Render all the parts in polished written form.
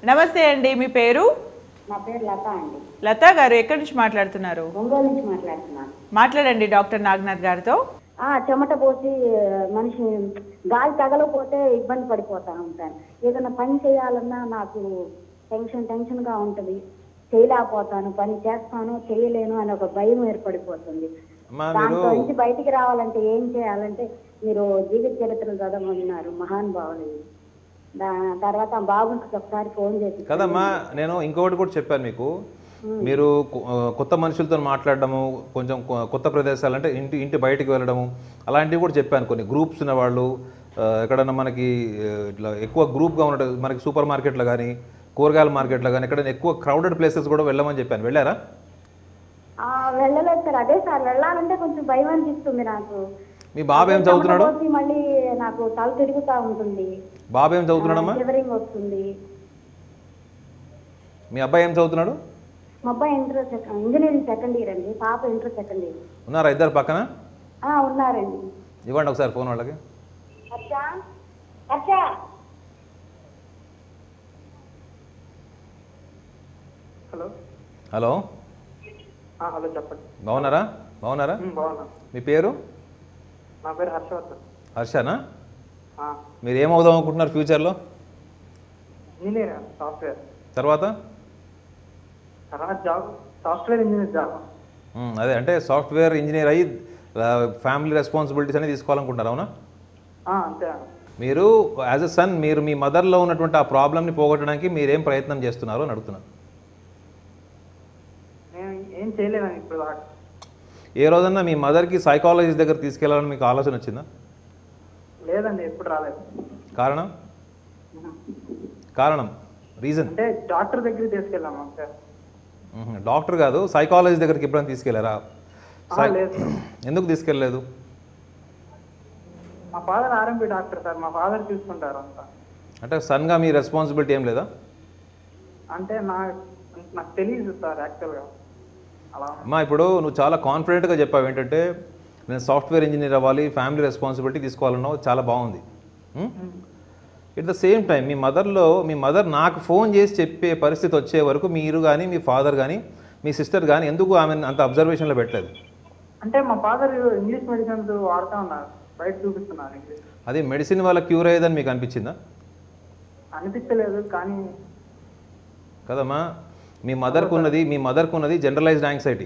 నమస్తే అండి, మీ పేరు? నా పేరు లత అండి. లత గారు ఎక్కడి నుంచి మాట్లాడుతున్నారు? ఒంగోలు నుంచి మాట్లాడుతున్నాను. మాట్లాడండి డాక్టర్ నాగనాథ్ గారితో. చెమట పోసి మనిషి గాలి తగలకపోతే ఇబ్బంది పడిపోతా ఉంటాను. ఏదైనా పని చేయాలన్నా నాకు టెన్షన్గా ఉంటుంది. చేయలేకపోతాను, పని చేస్తాను చేయలేను అని ఒక భయం ఏర్పడిపోతుంది. దాంట్లో నుంచి బయటికి రావాలంటే ఏం చేయాలంటే మీరు జీవిత చరిత్రలు చదవమన్నారు మహానుభావులు. తర్వాత బాబుకి ఒకసారి ఫోన్ చేసి కదమ్మా, నేను ఇంకొకటి కూడా చెప్పాను మీకు. మీరు కొత్త మనుషులతో మాట్లాడడము, కొంచెం కొత్త ప్రదేశాలు అంటే ఇంటి బయటికి వెళ్ళడము అలాంటివి కూడా చెప్పాను. కొన్ని గ్రూప్స్ ఉన్న వాళ్ళు ఎక్కడన్నా మనకి ఇట్లా ఎక్కువ గ్రూప్గా ఉండటం, మనకి సూపర్ మార్కెట్లో కానీ కూరగాయల మార్కెట్లో కానీ ఎక్కడైనా ఎక్కువ క్రౌడెడ్ ప్లేసెస్ కూడా వెళ్ళమని చెప్పాను. వెళ్ళారా? వెళ్ళలేదు సార్. అదే సార్, వెళ్ళాలంటే కొంచెం భయం అనిపిస్తుంది నాకు. మీ బాబు ఏం చదువుతున్నాడు? మళ్ళీ నాకు తల తిరుగుతూ ఉంటుంది. బాబు ఏం చదువుతున్నాడమ్మా? ఫీవరింగ్ వస్తుంది. మీ అబ్బాయి ఏం చదువుతున్నాడు? మా అబ్బాయి ఇంజనీరింగ్ సెకండ్ ఇయర్ అండి, పాప ఇంటర్ సెకండ్ ఇయర్. ఉన్నారా ఇద్దరు పక్కన? ఉన్నారండి. ఇవ్వండి ఒకసారి ఫోన్ వాళ్ళకి. హలో హలో హలో చెప్పండి. బాగున్నారా? బాగున్నారా? బాగున్నా. మీ పేరు? నా పేరు హర్షవర్ధన్. హర్షనా? మీరు ఏమవుదాం అనుకుంటున్నారు ఫ్యూచర్లో? Engineer, software. తర్వాత జాబ్, సాఫ్ట్వేర్ ఇంజనీర్ జాబ్. అదే అంటే సాఫ్ట్వేర్ ఇంజనీర్ అయ్యి ఫ్యామిలీ రెస్పాన్సిబిలిటీస్ అనేది తీసుకోవాలనుకుంటున్నారు, అవునా? అంతే. మీరు యాజ్ ఎ సన్ మీరు మీ మదర్లో ఉన్నటువంటి ఆ ప్రాబ్లమ్ని పోగొట్టడానికి మీరేం ప్రయత్నం చేస్తున్నారు అని అడుగుతున్నాను. నేను ఏం చేయలేను ఇప్పుడు. ఏ రోజన్నా మీ మదర్కి సైకాలజిస్ట్ దగ్గర తీసుకెళ్లాలని మీకు ఆలోచన వచ్చిందా? లేదండి, ఎప్పుడు రాలేదు. కారణం? రీజన్ అంటే డాక్టర్ దగ్గరికి తీసుకెళ్ళాము అంతే. డాక్టర్ కాదు, సైకాలజిస్ట్ దగ్గరికి ఎప్పుడైనా తీసుకెళ్లారా? ఎందుకు తీసుకెళ్ళలేదు? మా ఫాదర్ ఆర్ఎంపీ డాక్టర్ సార్, మా ఫాదర్ చూసుకుంటారు అంతా. అంటే సన్గా మీ రెస్పాన్సిబిలిటీ ఏం లేదా? అంటే నాకు తెలియదు సార్ యాక్చువల్గా అలా. అమ్మా, ఇప్పుడు నువ్వు చాలా కాన్ఫిడెంట్గా చెప్పావు ఏంటంటే నేను సాఫ్ట్వేర్ ఇంజనీర్ అవ్వాలి, ఫ్యామిలీ రెస్పాన్సిబిలిటీ తీసుకోవాలన్నావు, చాలా బాగుంది. ఎట్ ద సేమ్ టైం మీ మదర్ నాకు ఫోన్ చేసి చెప్పే పరిస్థితి వచ్చే వరకు మీరు కానీ మీ ఫాదర్ కానీ మీ సిస్టర్ కానీ ఎందుకు ఆమె అంత అబ్జర్వేషన్లో పెట్టలేదు? అంటే మా ఫాదర్ ఇంగ్లీష్ మెడిసిన్స్ వాడుతూ ఉన్నారు, బయట చూపిస్తున్నారు ఇంగ్లీష్. అది మెడిసిన్ వల్ల క్యూర్ అయ్యేదని మీకు అనిపించిందా? అనిపించలేదు కానీ. కదమ్మా, మీ మదర్కు ఉన్నది జనరలైజ్డ్ యాంగ్జైటీ.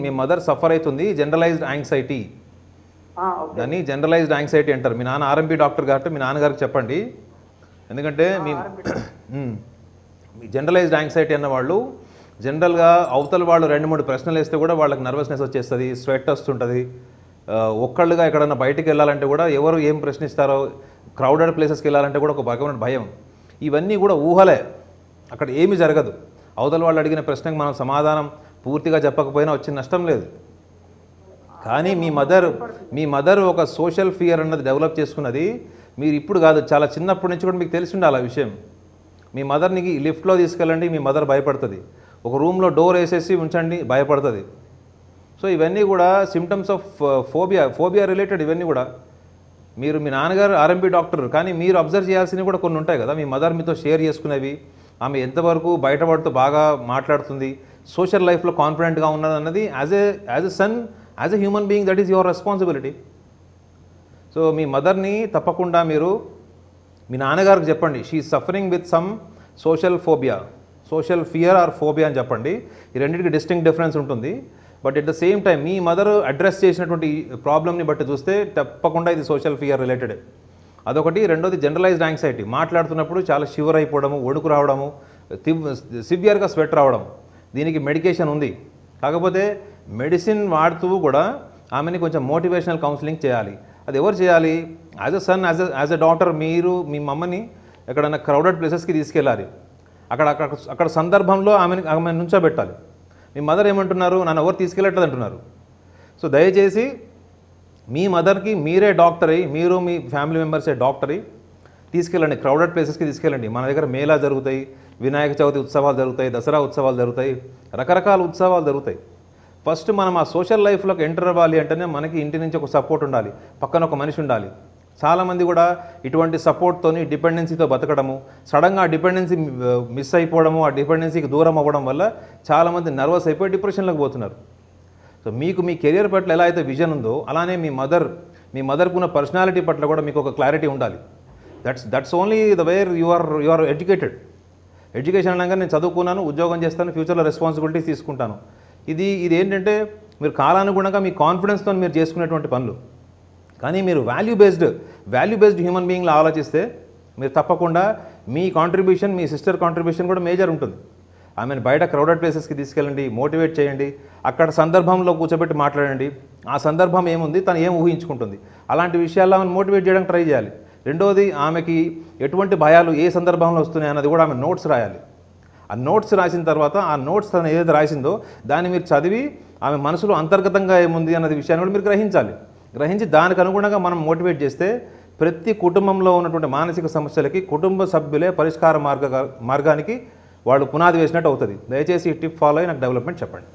మీ మదర్ సఫర్ అవుతుంది జనరలైజ్డ్ యాంగ్జైటీ. దాన్ని జనరలైజ్డ్ యాంగ్జైటీ అంటారు. మీ నాన్న ఆర్ఎంపీ డాక్టర్ కాబట్టి మీ నాన్నగారికి చెప్పండి. ఎందుకంటే మీ జనరలైజ్డ్ యాంగ్జైటీ అన్న వాళ్ళు జనరల్గా అవతల వాళ్ళు 2-3 ప్రశ్నలు వేస్తే కూడా వాళ్ళకి నర్వస్నెస్ వచ్చేస్తుంది, స్వెట్ వస్తుంటుంది. ఒక్కళ్ళుగా ఎక్కడన్నా బయటికి వెళ్ళాలంటే కూడా ఎవరు ఏం ప్రశ్నిస్తారో, క్రౌడెడ్ ప్లేసెస్కి వెళ్ళాలంటే కూడా ఒక రకమైన భయం. ఇవన్నీ కూడా ఊహలే, అక్కడ ఏమీ జరగదు. అవతల వాళ్ళు అడిగిన ప్రశ్నకు మనం సమాధానం పూర్తిగా చెప్పకపోయినా వచ్చిన నష్టం లేదు. కానీ మీ మదర్ ఒక సోషల్ ఫియర్ అన్నది డెవలప్ చేసుకున్నది మీరు ఇప్పుడు కాదు, చాలా చిన్నప్పటి నుంచి కూడా మీకు తెలిసి ఉండాలి ఆ విషయం. మీ మదర్ని లిఫ్ట్లో తీసుకెళ్ళండి, మీ మదర్ భయపడుతుంది. ఒక రూమ్లో డోర్ వేసేసి ఉంచండి, భయపడుతుంది. సో ఇవన్నీ కూడా సిమ్టమ్స్ ఆఫ్ ఫోబియా రిలేటెడ్. ఇవన్నీ కూడా మీ నాన్నగారు ఆర్ఎంపీ డాక్టర్, కానీ మీరు అబ్జర్వ్ చేయాల్సినవి కూడా కొన్ని ఉంటాయి కదా. మీ మదర్ మీతో షేర్ చేసుకునేవి, ఆమె ఎంతవరకు బయటపడుతూ బాగా మాట్లాడుతుంది, సోషల్ లైఫ్లో కాన్ఫిడెంట్గా ఉన్నది అన్నది as a son, as a human being that is your responsibility. So మీ మదర్ని తప్పకుండా మీరు మీ నాన్నగారికి చెప్పండి, she suffering with some social fear or phobia అని చెప్పండి. ఈ రెండింటికి డిస్టింక్ట్ డిఫరెన్స్ ఉంటుంది. But at the same time మీ మదర్ అడ్రస్ చేసినటువంటి ప్రాబ్లమ్ని బట్టి చూస్తే తప్పకుండా ఇది సోషల్ ఫియర్ రిలేటెడ్. అదొకటి. రెండోది జనరలైజ్డ్ యాంగ్జైటీ. మాట్లాడుతున్నప్పుడు చాలా షివర్ అయిపోవడము, వణుకు రావడము, సివియర్గా స్వెట్ రావడం. దీనికి మెడికేషన్ ఉంది. కాకపోతే మెడిసిన్ వాడుతూ కూడా ఆమెని కొంచెం మోటివేషనల్ కౌన్సిలింగ్ చేయాలి. అది ఎవరు చేయాలి? As a son, as a doctor మీరు మీ మమ్మని ఎక్కడన్నా క్రౌడెడ్ ప్లేసెస్కి తీసుకెళ్ళాలి. అక్కడ సందర్భంలో ఆమె నుంచోబెట్టాలి. మీ మదర్ ఏమంటున్నారు? నన్ను ఎవరు తీసుకెళ్ళట్లేదు అంటున్నారు. సో దయచేసి మీ మదర్కి మీరే డాక్టర్ అయ్యి, మీరు మీ ఫ్యామిలీ మెంబర్సే డాక్టర్ అయ్యి తీసుకెళ్ళండి, క్రౌడెడ్ ప్లేసెస్కి తీసుకెళ్ళండి. మన దగ్గర మేళా జరుగుతాయి, వినాయక చవితి ఉత్సవాలు జరుగుతాయి, దసరా ఉత్సవాలు జరుగుతాయి, రకరకాల ఉత్సవాలు జరుగుతాయి. ఫస్ట్ మనం ఆ సోషల్ లైఫ్లోకి ఎంటర్ అవ్వాలి అంటేనే మనకి ఇంటి నుంచి ఒక సపోర్ట్ ఉండాలి, పక్కన ఒక మనిషి ఉండాలి. చాలామంది కూడా ఇటువంటి సపోర్ట్తోని డిపెండెన్సీతో బతకడము, సడన్గా ఆ డిపెండెన్సీ మిస్ అయిపోవడము, ఆ డిపెండెన్సీకి దూరం అవ్వడం వల్ల చాలామంది నర్వస్ అయిపోయి డిప్రెషన్లోకి పోతున్నారు. సో మీకు మీ కెరియర్ పట్ల ఎలా అయితే విజన్ ఉందో అలానే మీ మదర్కు ఉన్న పర్సనాలిటీ పట్ల కూడా మీకు ఒక క్లారిటీ ఉండాలి. That's only the where you are educated. Education అనగా నేను చదువుకున్నాను, ఉద్యోగం చేస్తాను, ఫ్యూచర్లో రెస్పాన్సిబిలిటీస్ తీసుకుంటాను. ఇది ఏంటంటే మీరు కాలానుగుణంగా మీ కాన్ఫిడెన్స్తో మీరు చేసుకునేటువంటి పనులు. కానీ మీరు వాల్యూ బేస్డ్ హ్యూమన్ బీయింగ్లో ఆలోచిస్తే మీరు తప్పకుండా మీ కాంట్రిబ్యూషన్, మీ సిస్టర్ కాంట్రిబ్యూషన్ కూడా మేజర్ ఉంటుంది. ఆమెను బయట క్రౌడెడ్ ప్లేసెస్కి తీసుకెళ్ళండి, మోటివేట్ చేయండి, అక్కడ సందర్భంలో కూర్చోబెట్టి మాట్లాడండి. ఆ సందర్భం ఏముంది, తను ఏం ఊహించుకుంటుంది, అలాంటి విషయాల్లో ఆమెను మోటివేట్ చేయడానికి ట్రై చేయాలి. రెండోది, ఆమెకి ఎటువంటి భయాలు ఏ సందర్భంలో వస్తున్నాయి అన్నది కూడా ఆమె నోట్స్ రాయాలి. ఆ నోట్స్ రాసిన తర్వాత ఆ నోట్స్ తను ఏదైతే రాసిందో దాన్ని మీరు చదివి ఆమె మనసులో అంతర్గతంగా ఏముంది అన్నది విషయాన్ని కూడా మీరు గ్రహించి దానికి అనుగుణంగా మనం మోటివేట్ చేస్తే ప్రతి కుటుంబంలో ఉన్నటువంటి మానసిక సమస్యలకి కుటుంబ సభ్యులే పరిష్కార మార్గానికి వాళ్ళు పునాది వేసినట్టు అవుతుంది. దయచేసి ఈ టిప్ ఫాలో అయ్యి నాకు డెవలప్మెంట్ చెప్పండి.